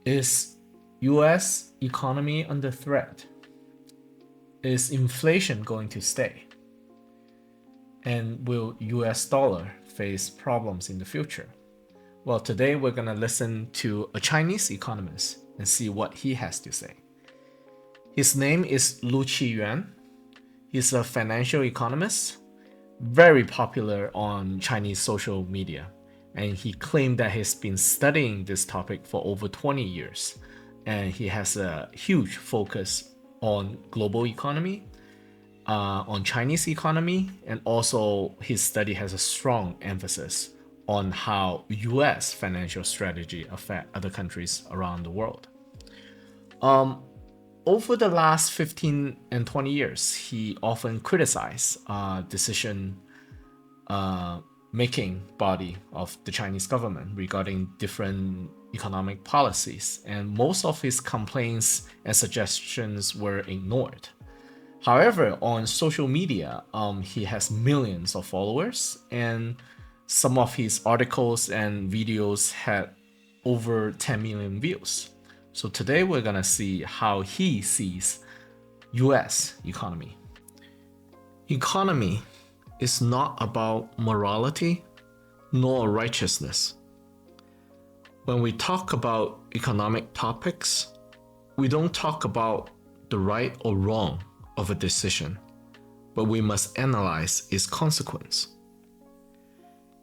Is US economy under threat? Is inflation going to stay? And will US dollar face problems in the future? Well, today we're going to listen to a Chinese economist and see what he has to say. His name is Lu Qiyuan. He's a financial economist, very popular on Chinese social media. And he claimed that he's been studying this topic for over 20 years. And he has a huge focus on global economy, on Chinese economy, and also his study has a strong emphasis on how US financial strategy affect other countries around the world. Over the last 15 and 20 years, he often criticized decision making body of the Chinese government regarding different economic policies, and most of his complaints and suggestions were ignored. However, on social media, he has millions of followers, and some of his articles and videos had over 10 million views. So today we're gonna see how he sees US economy. Economy is not about morality nor righteousness. When we talk about economic topics, we don't talk about the right or wrong of a decision, but we must analyze its consequence.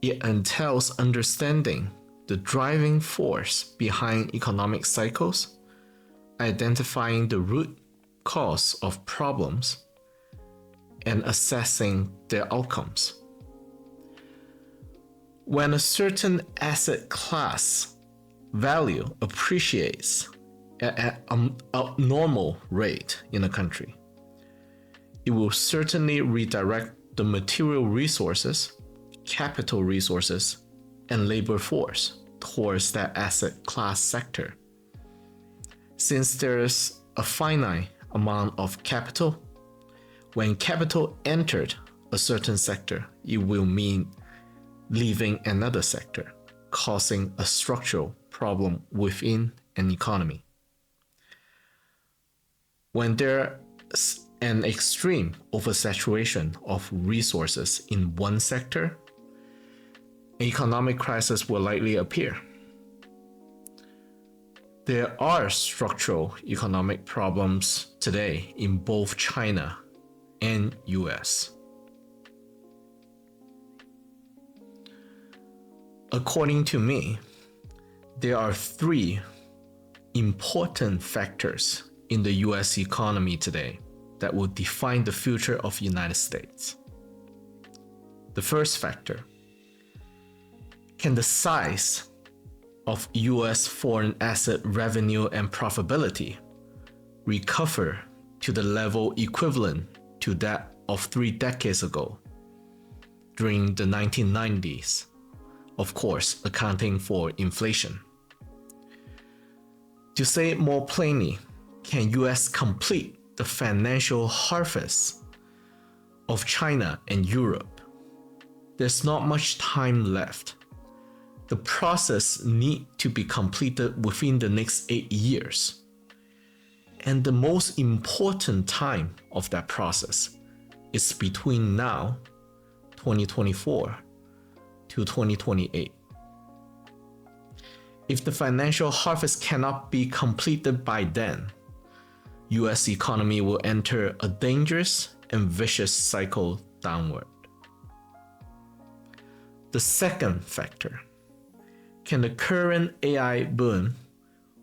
It entails understanding the driving force behind economic cycles, identifying the root cause of problems, and assessing their outcomes. When a certain asset class value appreciates at an abnormal rate in a country, it will certainly redirect the material resources, capital resources, and labor force towards that asset class sector. Since there's a finite amount of capital, when capital entered a certain sector, it will mean leaving another sector, causing a structural problem within an economy. When there's an extreme oversaturation of resources in one sector, an economic crisis will likely appear. There are structural economic problems today in both China and US. According to me, there are three important factors in the US economy today that will define the future of the United States. The first factor: can the size of US foreign asset revenue and profitability recover to the level equivalent to that of 3 decades ago during the 1990s, of course, accounting for inflation? To say it more plainly, can US complete the financial harvest of China and Europe? There's not much time left. The process needs to be completed within the next 8 years. And the most important time of that process is between now, 2024, to 2028. If the financial harvest cannot be completed by then, US economy will enter a dangerous and vicious cycle downward. The second factor: can the current AI boom,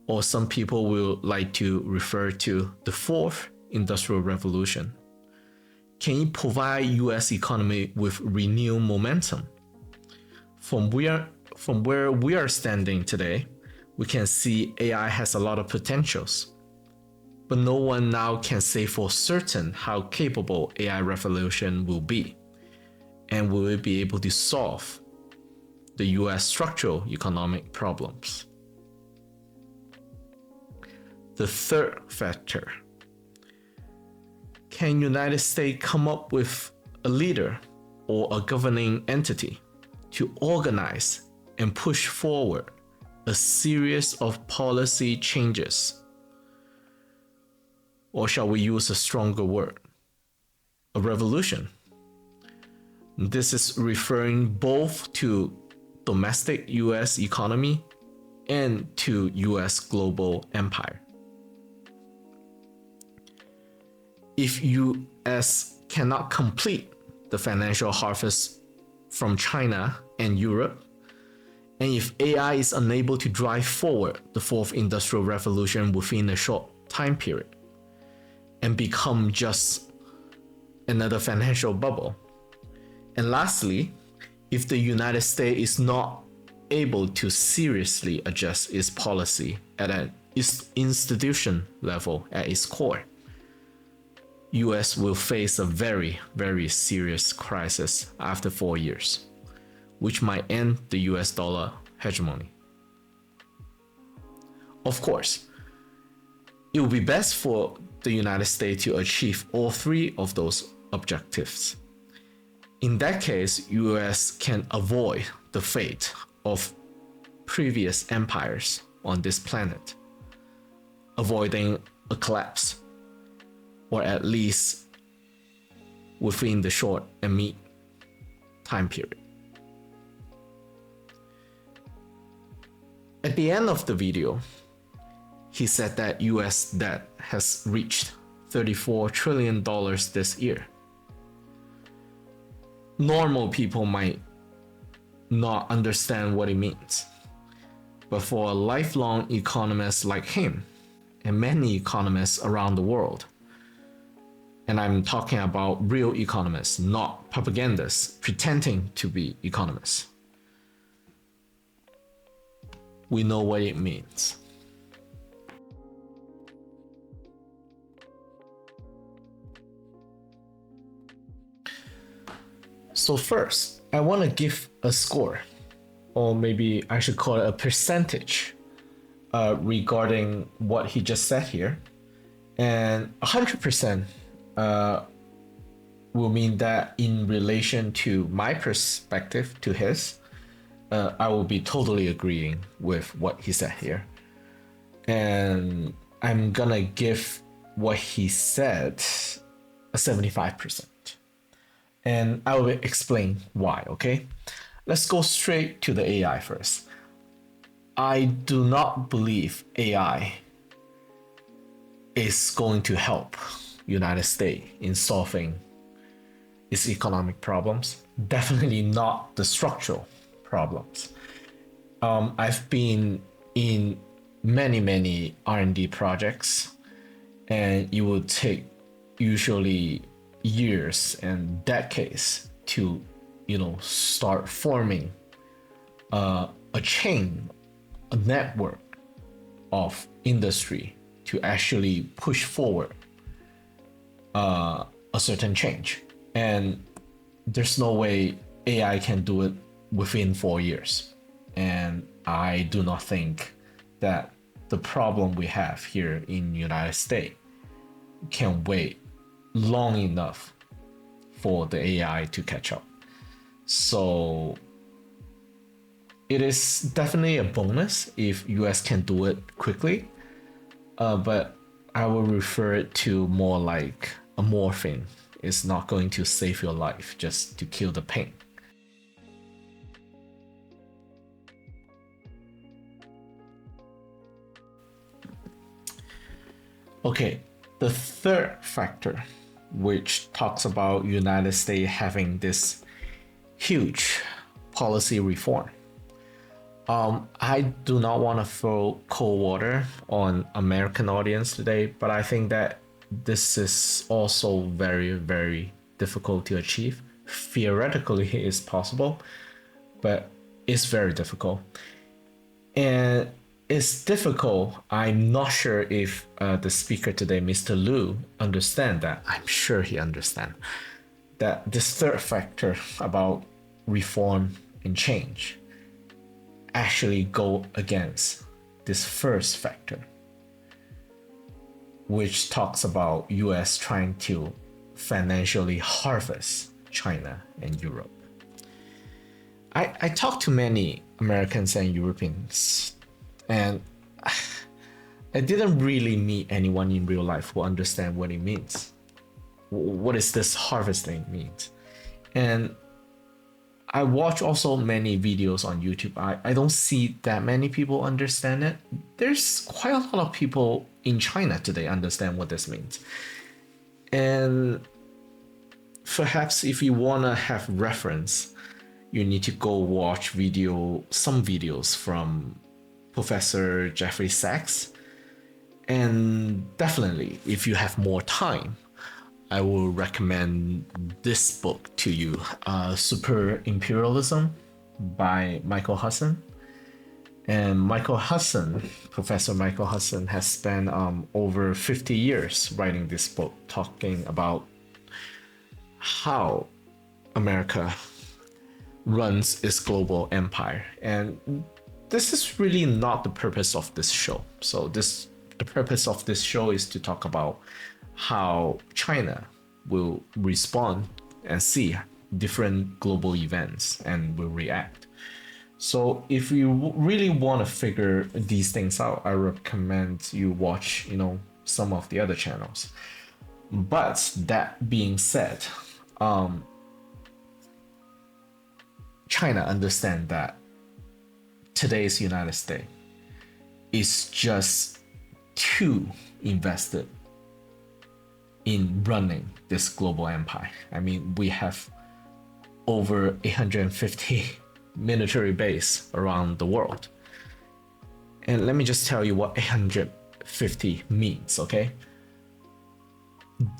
or some people will like to refer to the fourth industrial revolution, can it provide US economy with renewed momentum? From where we are standing today, we can see AI has a lot of potentials, but no one now can say for certain how capable AI revolution will be, and will it be able to solve the US structural economic problems. The third factor: can United States come up with a leader or a governing entity to organize and push forward a series of policy changes, or shall we use a stronger word, a revolution. This is referring both to domestic US economy and to US global empire. If US cannot complete the financial harvest from China and Europe, and if AI is unable to drive forward the fourth industrial revolution within a short time period and become just another financial bubble, and lastly, if the United States is not able to seriously adjust its policy at an institution level at its core, US will face a very, very serious crisis after 4 years, which might end the US dollar hegemony. Of course, it would be best for the United States to achieve all three of those objectives. In that case, US can avoid the fate of previous empires on this planet, avoiding a collapse, or at least within the short and mid time period. At the end of the video, he said that US debt has reached $34 trillion this year. Normal people might not understand what it means, but for a lifelong economist like him, and many economists around the world, and I'm talking about real economists, not propagandists pretending to be economists, we know what it means. So first, I want to give a score, or maybe I should call it a percentage, regarding what he just said here. And 100% will mean that in relation to my perspective to his, I will be totally agreeing with what he said here. And I'm gonna give what he said a 75%. And I will explain why, okay? Let's go straight to the AI first. I do not believe AI is going to help United States in solving its economic problems. Definitely not the structural problems. I've been in many R&D projects, and it would take usually years and decades to start forming a chain, a network of industry to actually push forward a certain change. And there's no way AI can do it within 4 years. And I do not think that the problem we have here in the United States can wait long enough for the AI to catch up. So it is definitely a bonus if US can do it quickly, but I will refer it to more like a morphine. It's not going to save your life, just to kill the pain. Okay, the third factor, which talks about United States having this huge policy reform. I do not want to throw cold water on American audience today, but I think that this is also very difficult to achieve. Theoretically, it is possible, but it's very difficult. And it's difficult. I'm not sure if the speaker today, Mr. Liu, understand that. I'm sure he understands that this third factor about reform and change actually go against this first factor, which talks about US trying to financially harvest China and Europe. I talked to many Americans and Europeans And I didn't really meet anyone in real life who understand what it means. What is this harvesting means? And I watch also many videos on YouTube. I don't see that many people understand it. There's quite a lot of people in China today understand what this means. And perhaps if you want to have reference, you need to go watch some videos from Professor Jeffrey Sachs. And definitely, if you have more time, I will recommend this book to you, Super Imperialism by Michael Hudson. And Professor Michael Hudson, has spent over 50 years writing this book, talking about how America runs its global empire. And this is really not the purpose of this show. The purpose of this show is to talk about how China will respond and see different global events and will react. So if you really want to figure these things out, I recommend you watch, some of the other channels. But that being said, China understand that today's United States is just too invested in running this global empire. I mean, we have over 850 military base around the world. And let me just tell you what 850 means, okay?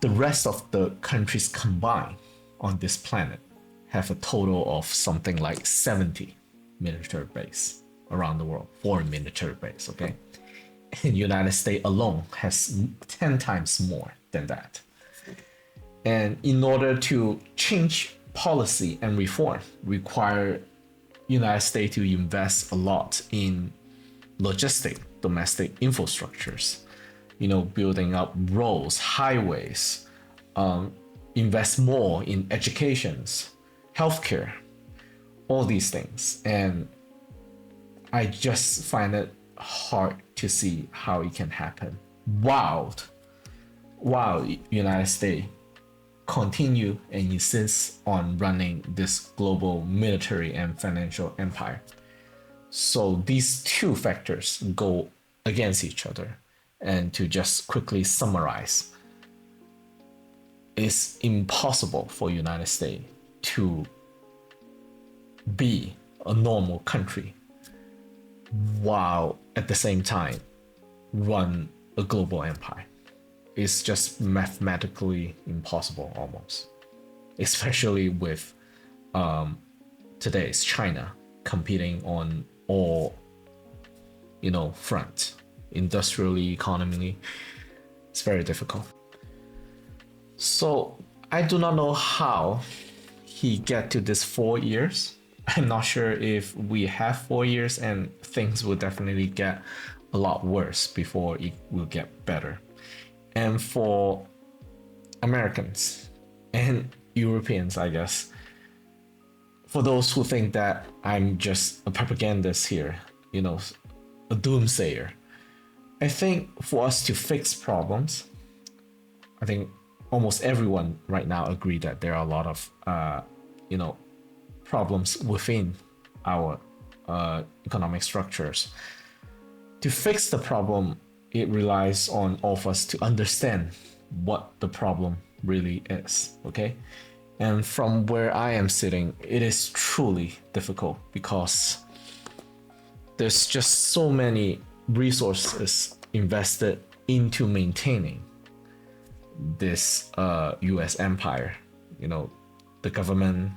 The rest of the countries combined on this planet have a total of something like 70 military base around the world, foreign military base, okay? And United States alone has 10 times more than that. And in order to change policy and reform, require United States to invest a lot in domestic infrastructures, building up roads, highways, invest more in educations, healthcare, all these things. And I just find it hard to see how it can happen while United States continue and insist on running this global military and financial empire. So these two factors go against each other. And to just quickly summarize, it's impossible for United States to be a normal country while at the same time run a global empire. It's just mathematically impossible almost, especially with today's China competing on all fronts, industrially, economically. It's very difficult. So I do not know how he get to this 4 years. I'm not sure if we have 4 years, and things will definitely get a lot worse before it will get better. And for Americans and Europeans, I guess, for those who think that I'm just a propagandist here, a doomsayer, I think for us to fix problems, I think almost everyone right now agree that there are a lot of, problems within our economic structures. To fix the problem, it relies on all of us to understand what the problem really is, okay? And from where I am sitting, it is truly difficult because there's just so many resources invested into maintaining this US empire. The government,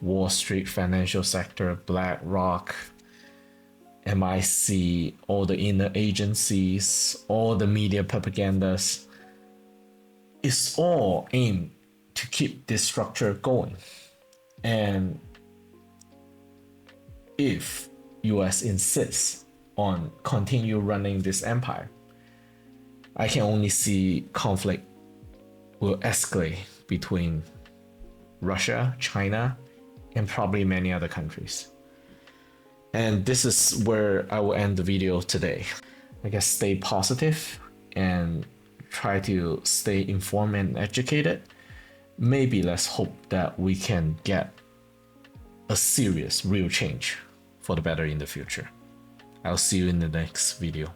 Wall Street, financial sector, BlackRock, MIC, all the inner agencies, all the media propagandas, it's all aimed to keep this structure going. And if US insists on continue running this empire, I can only see conflict will escalate between Russia, China, and probably many other countries. And this is where I will end the video today. I guess stay positive and try to stay informed and educated. Maybe let's hope that we can get a serious, real change for the better in the future. I'll see you in the next video.